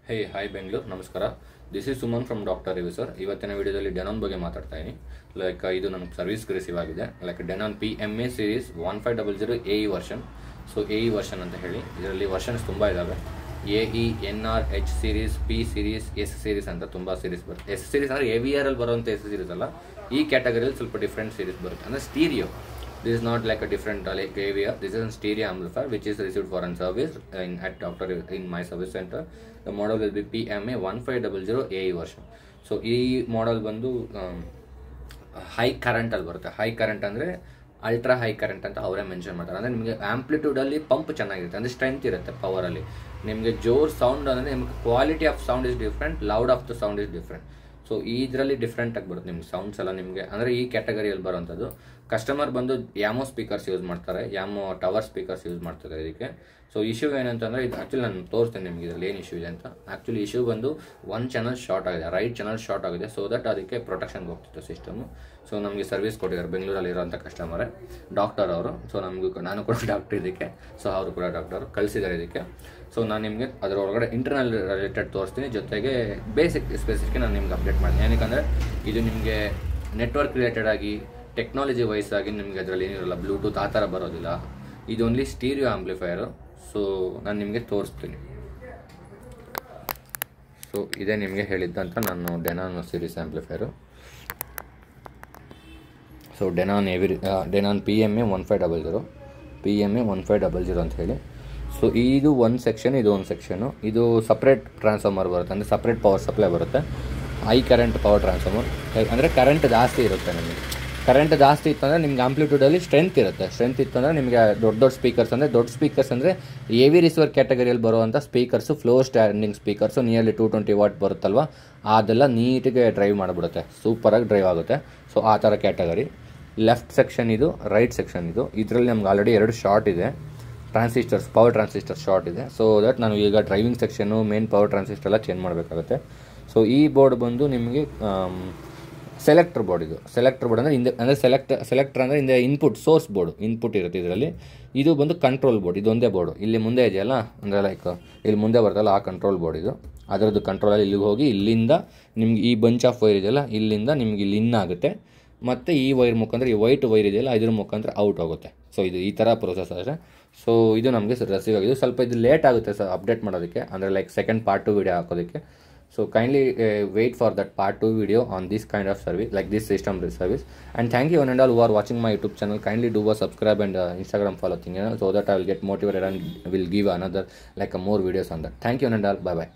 ಹೇ hi Bengaluru ನಮಸ್ಕಾರ. This is Suman from doctor review sir. ಇವತ್ತಿನ ವಿಡಿಯೋದಲ್ಲಿ ಡೆನಾನ್ ಬಗ್ಗೆ ಮಾತಾಡ್ತಾ ಇದ್ದೀನಿ. ಇದು ನಮ್ಮ ಸರ್ವಿಸ್ ರಿಸೀವ್ ಆಗಿದೆ. ಡೆನಾನ್ PMA series 1500 AE version. So AE version ಅಂತ ಹೇಳಿ ಇದರಲ್ಲಿ ವರ್ಷನ್ಸ್ ತುಂಬ ಇದ್ದಾವೆ. AE, NR, H series, P series, S series ಅಂತ ತುಂಬ ಸೀರೀಸ್ ಬರುತ್ತೆ. S ಸೀರೀಸ್ ಅಂದರೆ AVR ಅಲ್ಲಿ ಬರುವಂಥ S ಸೀರೀಸ್ ಅಲ್ಲ. ಈ ಕ್ಯಾಟಗರಿಯಲ್ಲಿ ಸ್ವಲ್ಪ ಡಿಫ್ರೆಂಟ್ ಸೀರೀಸ್ ಬರುತ್ತೆ. ಅಂದರೆ stereo. This is not like a different like AVR. This is a stereo amplifier which is received for an service at doctor in my service center. The model will be PMA 1500 AE version. So ಈ model ಬಂದು high current ಅಲ್ಲಿ ಬರುತ್ತೆ. High current ಅಂದರೆ ultra high current ಅಂತ ಅವರೇ mention ಮಾಡ್ತಾರೆ. ಅಂದರೆ ನಿಮಗೆ ಆಂಪ್ಲಿಟ್ಯೂಡಲ್ಲಿ ಪಂಪ್ ಚೆನ್ನಾಗಿರುತ್ತೆ, ಅಂದರೆ ಸ್ಟ್ರೆಂತ್ ಇರುತ್ತೆ ಪವರಲ್ಲಿ. ನಿಮಗೆ ಜೋರ್ ಸೌಂಡ್ ಅಂದರೆ ನಿಮಗೆ quality of sound is different, loud of the sound is different. So ಇದರಲ್ಲಿ ಡಿಫ್ರೆಂಟ್ ಆಗಿ ಬರುತ್ತೆ ನಿಮ್ಗೆ ಸೌಂಡ್ಸ್ ಎಲ್ಲ. ನಿಮಗೆ ಅಂದರೆ ಈ ಕ್ಯಾಟಗರಿಯಲ್ಲಿ ಬರುವಂಥದ್ದು ಕಸ್ಟಮರ್ ಬಂದು ಯಾಮೋ ಸ್ಪೀಕರ್ಸ್ ಯೂಸ್ ಮಾಡ್ತಾರೆ, ಯಾಮೋ ಟವರ್ ಸ್ಪೀಕರ್ಸ್ ಯೂಸ್ ಮಾಡ್ತಾರೆ ಇದಕ್ಕೆ. ಸೊ ಇಶ್ಯೂ ಏನಂತಂದರೆ ಇದು ಆ್ಯಕ್ಚುಲಿ ನಾನು ತೋರಿಸ್ತೇನೆ ನಿಮಗೆ ಇದರಲ್ಲಿ ಏನು ಇಶ್ಯೂ ಇದೆ ಅಂತ. ಆ್ಯಕ್ಚುಲಿ ಇಶ್ಯೂ ಬಂದು ಒಂದು ಚಾನಲ್ ಶಾರ್ಟ್ ಆಗಿದೆ, ರೈಟ್ ಚಾನಲ್ ಶಾರ್ಟ್ ಆಗಿದೆ. ಸೊ ದಟ್ ಅದಕ್ಕೆ ಪ್ರೊಟೆಕ್ಷನ್ಗೆ ಹೋಗ್ತಿತ್ತು ಸಿಸ್ಟಮು. ಸೊ ನಮಗೆ ಸರ್ವಿಸ್ ಕೊಟ್ಟಿದ್ದಾರೆ ಬೆಂಗಳೂರಲ್ಲಿ ಇರೋಂಥ ಕಸ್ಟಮರೇ, ಡಾಕ್ಟರ್ ಅವರು. ಸೊ ನಾನು ಕೂಡ ಡಾಕ್ಟರ್ ಇದಕ್ಕೆ, ಸೊ ಅವರು ಕೂಡ ಡಾಕ್ಟರ್ ಕಳಿಸಿದ್ದಾರೆ ಇದಕ್ಕೆ. ಸೊ ನಾನು ನಿಮಗೆ ಅದರೊಳಗಡೆ ಇಂಟರ್ನಲ್ ರಿಲೇಟೆಡ್ ತೋರಿಸ್ತೀನಿ, ಜೊತೆಗೆ ಬೇಸಿಕ್ ಸ್ಪೆಸಿಫಿಕ್ ನಾನು ನಿಮ್ಗೆ ಅಪ್ಡೇಟ್ ಮಾಡ್ತೀನಿ. ಏನಕ್ಕೆ ಇದು ನಿಮಗೆ ನೆಟ್ವರ್ಕ್ ರಿಲೇಟೆಡ್ ಆಗಿ ಟೆಕ್ನಾಲಜಿ ವೈಸ್ ಆಗಿ ನಿಮಗೆ ಅದರಲ್ಲಿ ಏನಿರಲ್ಲ, ಬ್ಲೂಟೂತ್ ಆ ಥರ ಬರೋದಿಲ್ಲ. ಇದು ಓನ್ಲಿ ಸ್ಟೀರಿಯೋ ಆಂಪ್ಲಿಫೈಯರು. ಸೊ ನಾನು ನಿಮಗೆ ತೋರಿಸ್ತೀನಿ. ಸೊ ಇದೇ ನಿಮಗೆ ಹೇಳಿದ್ದಂತ ನಾನು ಡೆನಾನ್ ಸೀರೀಸ್ ಆಂಪ್ಲಿಫೈರು. ಸೊ ಡೆನಾನ್ PMA 1500 ಅಂತ ಹೇಳಿ. ಸೊ ಇದು ಒಂದು ಸೆಕ್ಷನ್, ಇದು ಒಂದು ಸೆಕ್ಷನು. ಇದು ಸಪ್ರೇಟ್ ಟ್ರಾನ್ಸ್ಫಾರ್ಮರ್ ಬರುತ್ತೆ, ಅಂದರೆ ಸಪ್ರೇಟ್ ಪವರ್ ಸಪ್ಲೈ ಬರುತ್ತೆ. ಹೈ ಕರೆಂಟ್ ಪವರ್ ಟ್ರಾನ್ಸ್ಫಾರ್ಮರ್ ಅಂದರೆ ಕರೆಂಟ್ ಜಾಸ್ತಿ ಇರುತ್ತೆ. ನಿಮಗೆ ಕರೆಂಟ್ ಜಾಸ್ತಿ ಇತ್ತು ಅಂದರೆ ನಿಮ್ಗೆ ಆಂಪ್ಲಿಟ್ಯೂಡಲ್ಲಿ ಸ್ಟ್ರೆಂತ್ ಇರುತ್ತೆ. ಸ್ಟ್ರೆಂತ್ ಇತ್ತು ಅಂದರೆ ನಿಮಗೆ ದೊಡ್ಡ ಸ್ಪೀಕರ್ಸ್ ಅಂದರೆ AV ರಿಸೀವರ್ ಕ್ಯಾಟಗರಿಯಲ್ಲಿ ಬರುವಂಥ speakers, floor standing speakers nearly 220 watt ಬರುತ್ತಲ್ವ, ಅದೆಲ್ಲ ನೀಟಿಗೆ ಡ್ರೈವ್ ಮಾಡಿಬಿಡುತ್ತೆ, ಸೂಪರಾಗಿ ಡ್ರೈವ್ ಆಗುತ್ತೆ. ಸೊ ಆ ಥರ ಕ್ಯಾಟಗರಿ. ಲೆಫ್ಟ್ ಸೆಕ್ಷನ್ ಇದು, ರೈಟ್ ಸೆಕ್ಷನ್ ಇದು. ಇದರಲ್ಲಿ ನಮ್ಗೆ ಆಲ್ರೆಡಿ 2 ಶಾರ್ಟ್ ಇದೆ, ಟ್ರಾನ್ಸಿಸ್ಟರ್ಸ್, ಪವರ್ ಟ್ರಾನ್ಸಿಸ್ಟರ್ ಶಾರ್ಟ್ ಇದೆ. ಸೊ ದಟ್ ನಾನು ಈಗ driving section, main power transistor ಎಲ್ಲ ಚೇಂಜ್ ಮಾಡಬೇಕಾಗುತ್ತೆ. ಸೊ ಈ ಬೋರ್ಡ್ ಬಂದು ನಿಮಗೆ ಸೆಲೆಕ್ಟರ್ ಬೋರ್ಡ್. ಇದು ಸೆಲೆಕ್ಟರ್ ಬೋರ್ಡ್ ಅಂದರೆ ಸೆಲೆಕ್ಟರ್ ಅಂದರೆ ಹಿಂದೆ ಇನ್ಪುಟ್ ಸೋರ್ಸ್ ಬೋರ್ಡ್ ಇನ್ಪುಟ್ ಇರುತ್ತೆ ಇದರಲ್ಲಿ. ಇದು ಬಂದು ಕಂಟ್ರೋಲ್ ಬೋರ್ಡ್. ಇದೊಂದೇ ಬೋರ್ಡು ಇಲ್ಲಿ ಮುಂದೆ ಇದೆಯಲ್ಲ, ಅಂದರೆ ಇಲ್ಲಿ ಮುಂದೆ ಬರ್ತಲ್ಲ ಆ ಕಂಟ್ರೋಲ್ ಬೋರ್ಡ್ ಇದು. ಅದರದ್ದು ಕಂಟ್ರೋಲಲ್ಲಿ ಇಲ್ಲಿಗೆ ಹೋಗಿ ಇಲ್ಲಿಂದ ನಿಮ್ಗೆ ಈ ಬಂಚ್ ಆಫ್ ವೈರ್ ಇದೆಯಲ್ಲ, ಇಲ್ಲಿಂದ ನಿಮ್ಗೆ ಇಲ್ಲಿ ಇನ್ ಆಗುತ್ತೆ. ಮತ್ತು ಈ ವೈರ್ ಮುಖಾಂತರ, ಈ ವೈಟ್ ವೈರ್ ಇದೆಯಲ್ಲ, ಇದ್ರ ಮುಖಾಂತರ ಔಟ್ ಹೋಗುತ್ತೆ. ಸೊ ಇದು ಈ ಥರ ಪ್ರೊಸೆಸ್ ಅಷ್ಟೇ. ಸೊ ಇದು ನಮಗೆ ರಿಸೀವ್ ಆಗಿದೆ. ಸ್ವಲ್ಪ ಇದು ಲೇಟ್ ಆಗುತ್ತೆ ಸರ್ ಅಪ್ಡೇಟ್ ಮಾಡೋದಕ್ಕೆ, ಅಂದರೆ ಸೆಕೆಂಡ್ ಪಾರ್ಟ್ 2 ವಿಡಿಯೋ ಹಾಕೋದಕ್ಕೆ. So kindly wait for that part 2 video on this kind of service, like this system service. And thank you one and all who are watching my YouTube channel. Kindly do a subscribe and Instagram follow thing, so that I will get motivated and will give another more videos on that. Thank you one and all. Bye bye.